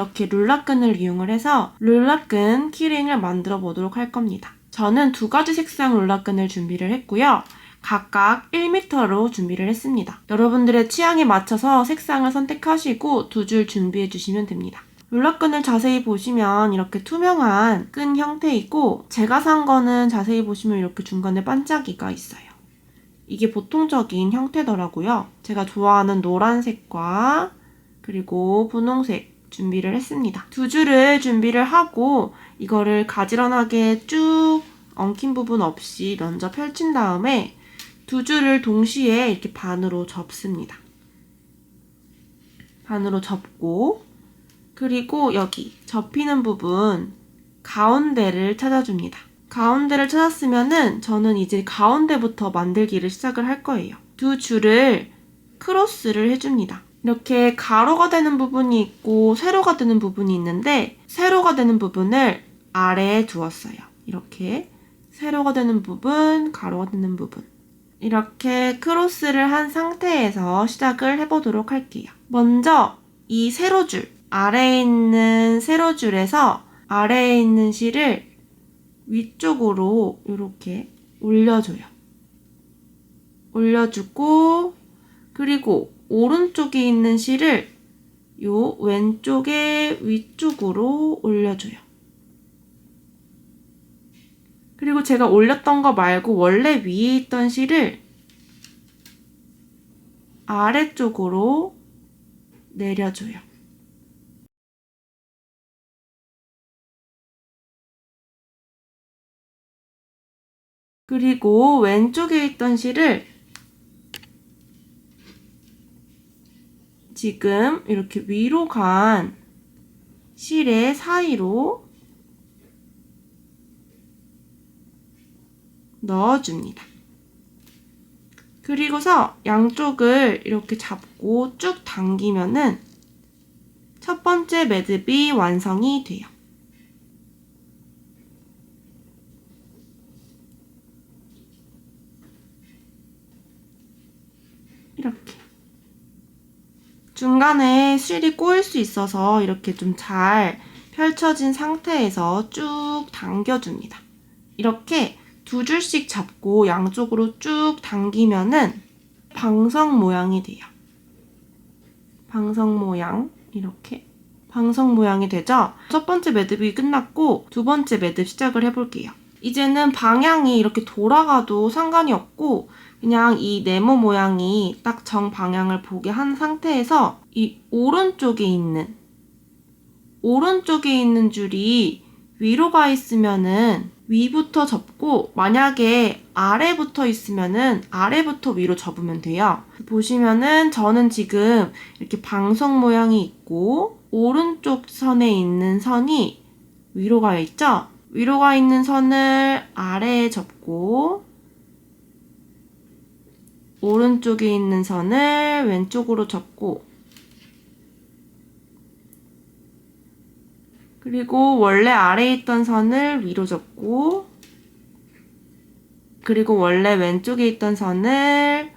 이렇게 룰라끈을 이용을 해서 룰라끈 키링을 만들어 보도록 할 겁니다. 저는 2가지 색상 룰라끈을 준비를 했고요. 각각 1m로 준비를 했습니다. 여러분들의 취향에 맞춰서 색상을 선택하시고 2줄 준비해 주시면 됩니다. 룰라끈을 자세히 보시면 이렇게 투명한 끈 형태이고, 제가 산 거는 자세히 보시면 이렇게 중간에 반짝이가 있어요. 이게 보통적인 형태더라고요. 제가 좋아하는 노란색과 그리고 분홍색 준비를 했습니다. 2줄을 준비를 하고 이거를 가지런하게 쭉 엉킨 부분 없이 먼저 펼친 다음에 2줄을 동시에 이렇게 반으로 접습니다. 반으로 접고, 그리고 여기 접히는 부분 가운데를 찾아줍니다. 가운데를 찾았으면은 저는 이제 가운데부터 만들기를 시작을 할 거예요. 2줄을 크로스를 해줍니다. 이렇게 가로가 되는 부분이 있고 세로가 되는 부분이 있는데, 세로가 되는 부분을 아래에 두었어요. 이렇게 세로가 되는 부분, 가로가 되는 부분, 이렇게 크로스를 한 상태에서 시작을 해보도록 할게요. 먼저 이 세로줄, 아래에 있는 세로줄에서 아래에 있는 실을 위쪽으로 이렇게 올려줘요. 올려주고, 그리고 오른쪽에 있는 실을 요 왼쪽에 위쪽으로 올려줘요. 그리고 제가 올렸던 거 말고 원래 위에 있던 실을 아래쪽으로 내려줘요. 그리고 왼쪽에 있던 실을 지금 이렇게 위로 간 실의 사이로 넣어줍니다. 그리고서 양쪽을 이렇게 잡고 쭉 당기면은 첫 번째 매듭이 완성이 돼요. 이렇게. 중간에 실이 꼬일 수 있어서 이렇게 좀 잘 펼쳐진 상태에서 쭉 당겨줍니다. 이렇게 2줄씩 잡고 양쪽으로 쭉 당기면은 방석 모양이 돼요. 방석 모양, 이렇게 방석 모양이 되죠? 첫 번째 매듭이 끝났고 2번째 매듭 시작을 해볼게요. 이제는 방향이 이렇게 돌아가도 상관이 없고 그냥 이 네모 모양이 딱 정방향을 보게 한 상태에서 이 오른쪽에 있는 줄이 위로 가 있으면은 위부터 접고, 만약에 아래부터 있으면은 아래부터 위로 접으면 돼요. 보시면은 저는 지금 이렇게 방석 모양이 있고 오른쪽 선에 있는 선이 위로 가 있죠? 위로 가 있는 선을 아래에 접고 오른쪽에 있는 선을 왼쪽으로 접고, 그리고 원래 아래에 있던 선을 위로 접고, 그리고 원래 왼쪽에 있던 선을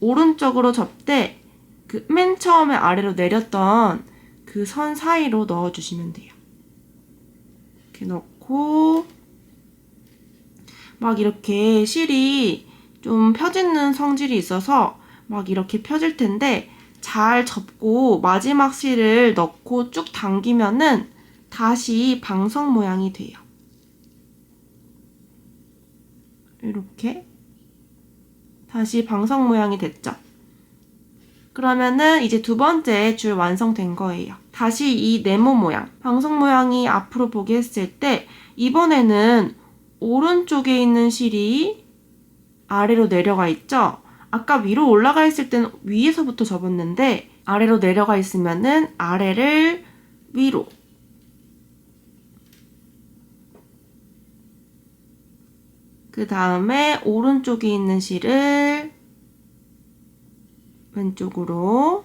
오른쪽으로 접되 그 맨 처음에 아래로 내렸던 그 선 사이로 넣어주시면 돼요. 이렇게 넣고 막 이렇게 실이 좀 펴지는 성질이 있어서 막 이렇게 펴질 텐데, 잘 접고 마지막 실을 넣고 쭉 당기면은 다시 방석 모양이 돼요. 이렇게 다시 방석 모양이 됐죠? 그러면은 이제 2번째 줄 완성된 거예요. 다시 이 네모 모양, 방석 모양이 앞으로 보게 했을 때 이번에는 오른쪽에 있는 실이 아래로 내려가 있죠? 아까 위로 올라가 있을 때는 위에서부터 접었는데 아래로 내려가 있으면은 아래를 위로, 그 다음에 오른쪽에 있는 실을 왼쪽으로,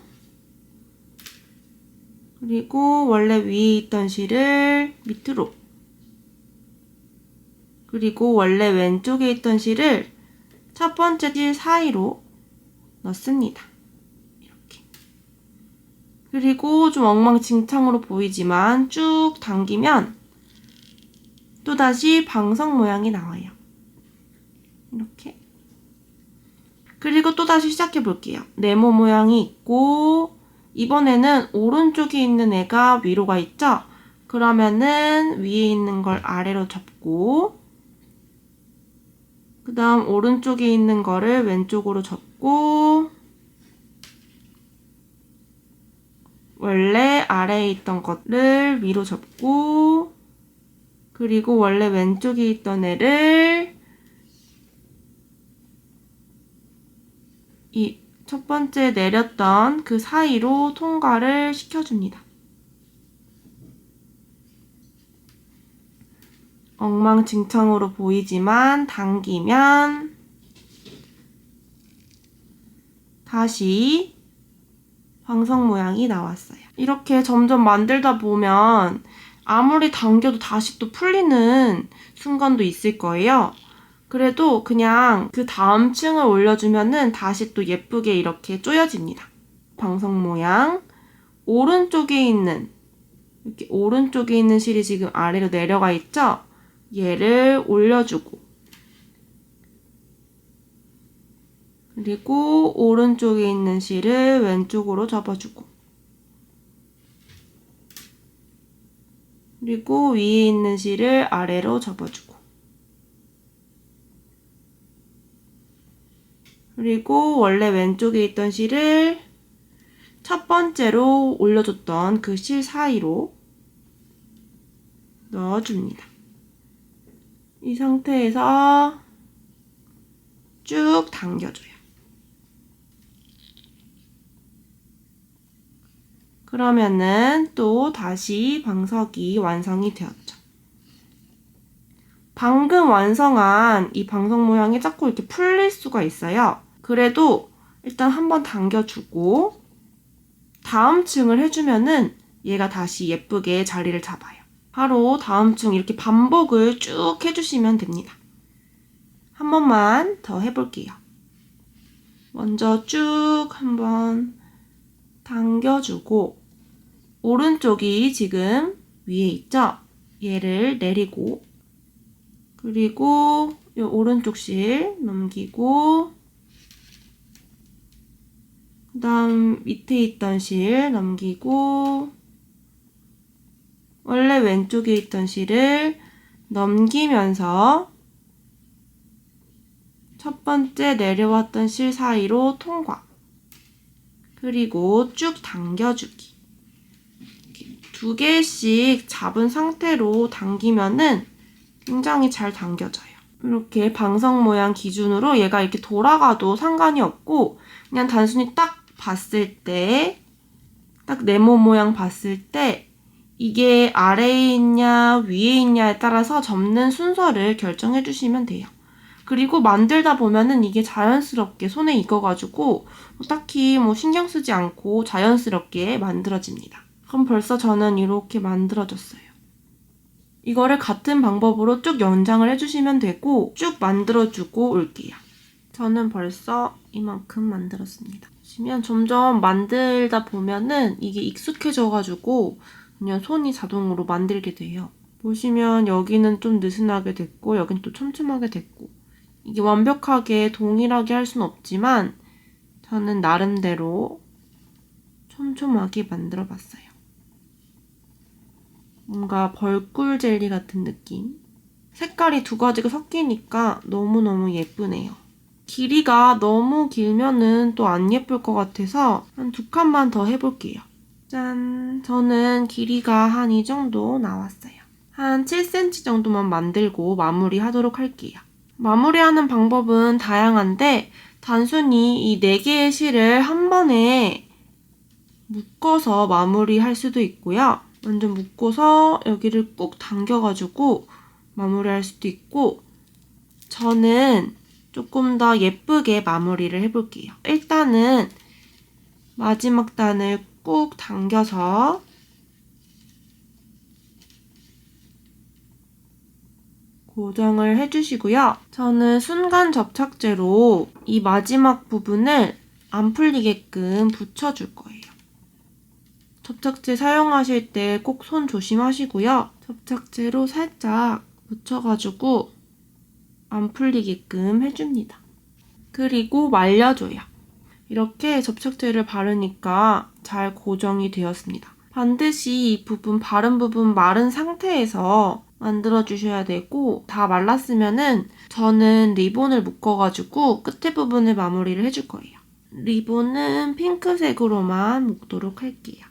그리고 원래 위에 있던 실을 밑으로, 그리고 원래 왼쪽에 있던 실을 첫 번째 실 사이로 넣습니다. 이렇게. 그리고 좀 엉망진창으로 보이지만 쭉 당기면 또다시 방석 모양이 나와요. 이렇게. 그리고 또다시 시작해 볼게요. 네모 모양이 있고 이번에는 오른쪽에 있는 애가 위로 가 있죠? 그러면은 위에 있는 걸 아래로 접고 그 다음 오른쪽에 있는 거를 왼쪽으로 접고 원래 아래에 있던 것을 위로 접고 그리고 원래 왼쪽에 있던 애를 이 첫 번째 내렸던 그 사이로 통과를 시켜줍니다. 엉망진창으로 보이지만 당기면 다시 방석 모양이 나왔어요. 이렇게 점점 만들다 보면 아무리 당겨도 다시 또 풀리는 순간도 있을 거예요. 그래도 그냥 그 다음 층을 올려주면은 다시 또 예쁘게 이렇게 조여집니다. 방석 모양. 오른쪽에 있는, 이렇게 오른쪽에 있는 실이 지금 아래로 내려가 있죠? 얘를 올려주고. 그리고 오른쪽에 있는 실을 왼쪽으로 접어주고. 그리고 위에 있는 실을 아래로 접어주고. 그리고 원래 왼쪽에 있던 실을 첫 번째로 올려줬던 그 실 사이로 넣어줍니다. 이 상태에서 쭉 당겨줘요. 그러면은 또 다시 방석이 완성이 되었죠. 방금 완성한 이 방석 모양이 자꾸 이렇게 풀릴 수가 있어요. 그래도 일단 한번 당겨주고 다음 층을 해주면은 얘가 다시 예쁘게 자리를 잡아요. 바로 다음 층 이렇게 반복을 쭉 해주시면 됩니다. 한 번만 더 해볼게요. 먼저 쭉 한번 당겨주고 오른쪽이 지금 위에 있죠? 얘를 내리고 그리고 이 오른쪽 실 넘기고 그 다음 밑에 있던 실 넘기고 원래 왼쪽에 있던 실을 넘기면서 첫 번째 내려왔던 실 사이로 통과 그리고 쭉 당겨주기 두 개씩 잡은 상태로 당기면은 굉장히 잘 당겨져요. 이렇게 방석 모양 기준으로 얘가 이렇게 돌아가도 상관이 없고 그냥 단순히 딱 봤을 때 딱 네모 모양 봤을 때 이게 아래에 있냐 위에 있냐에 따라서 접는 순서를 결정해 주시면 돼요. 그리고 만들다 보면은 이게 자연스럽게 손에 익어가지고 딱히 뭐 신경 쓰지 않고 자연스럽게 만들어집니다. 그럼 벌써 저는 이렇게 만들어졌어요. 이거를 같은 방법으로 쭉 연장을 해주시면 되고 쭉 만들어주고 올게요. 저는 벌써 이만큼 만들었습니다. 보시면 점점 만들다 보면은 이게 익숙해져가지고 그냥 손이 자동으로 만들게 돼요. 보시면 여기는 좀 느슨하게 됐고 여긴 또 촘촘하게 됐고 이게 완벽하게 동일하게 할 수는 없지만 저는 나름대로 촘촘하게 만들어 봤어요. 뭔가 벌꿀 젤리 같은 느낌? 색깔이 두 가지가 섞이니까 너무너무 예쁘네요. 길이가 너무 길면은 또 안 예쁠 것 같아서 한 두 칸만 더 해볼게요. 짠! 저는 길이가 한 이 정도 나왔어요. 한 7cm 정도만 만들고 마무리하도록 할게요. 마무리하는 방법은 다양한데 단순히 이 4개의 실을 한 번에 묶어서 마무리할 수도 있고요. 완전 묶어서 여기를 꾹 당겨가지고 마무리할 수도 있고 저는 조금 더 예쁘게 마무리를 해볼게요. 일단은 마지막 단을 꾹 당겨서 고정을 해주시고요. 저는 순간 접착제로 이 마지막 부분을 안 풀리게끔 붙여줄 거예요. 접착제 사용하실 때 꼭 손 조심하시고요. 접착제로 살짝 묻혀가지고 안 풀리게끔 해줍니다. 그리고 말려줘요. 이렇게 접착제를 바르니까 잘 고정이 되었습니다. 반드시 이 부분, 바른 부분 마른 상태에서 만들어주셔야 되고, 다 말랐으면은 저는 리본을 묶어가지고 끝에 부분을 마무리를 해줄 거예요. 리본은 핑크색으로만 묶도록 할게요.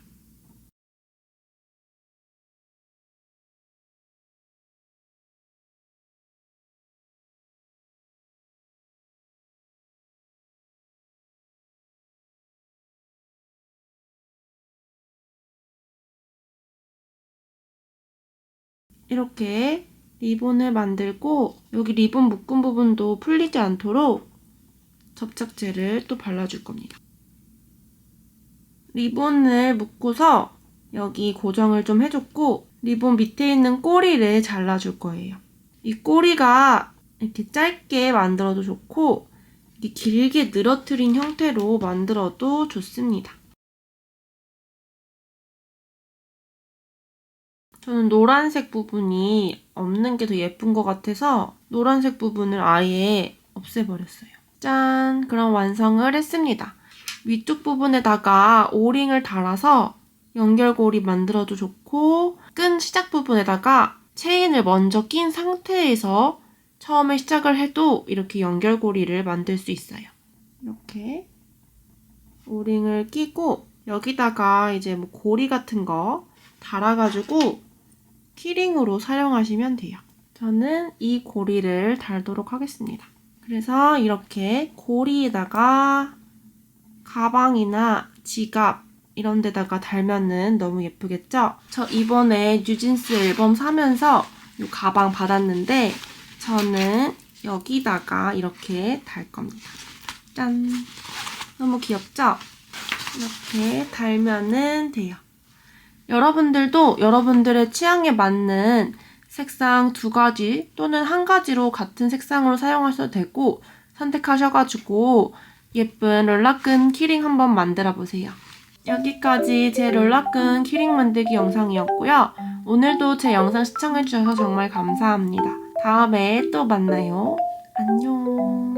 이렇게 리본을 만들고 여기 리본 묶은 부분도 풀리지 않도록 접착제를 또 발라줄 겁니다. 리본을 묶고서 여기 고정을 좀 해줬고 리본 밑에 있는 꼬리를 잘라줄 거예요. 이 꼬리가 이렇게 짧게 만들어도 좋고 이렇게 길게 늘어뜨린 형태로 만들어도 좋습니다. 저는 노란색 부분이 없는 게 더 예쁜 것 같아서 노란색 부분을 아예 없애버렸어요. 짠! 그럼 완성을 했습니다. 위쪽 부분에다가 오링을 달아서 연결고리 만들어도 좋고 끈 시작 부분에다가 체인을 먼저 낀 상태에서 처음에 시작을 해도 이렇게 연결고리를 만들 수 있어요. 이렇게 오링을 끼고 여기다가 이제 뭐 고리 같은 거 달아가지고 키링으로 사용하시면 돼요. 저는 이 고리를 달도록 하겠습니다. 그래서 이렇게 고리에다가 가방이나 지갑 이런 데다가 달면은 너무 예쁘겠죠? 저 이번에 뉴진스 앨범 사면서 이 가방 받았는데 저는 여기다가 이렇게 달 겁니다. 짠! 너무 귀엽죠? 이렇게 달면은 돼요. 여러분들도 여러분들의 취향에 맞는 색상 2가지 또는 1가지로 같은 색상으로 사용하셔도 되고 선택하셔가지고 예쁜 롤라끈 키링 한번 만들어 보세요. 여기까지 제 롤라끈 키링 만들기 영상이었고요. 오늘도 제 영상 시청해주셔서 정말 감사합니다. 다음에 또 만나요. 안녕.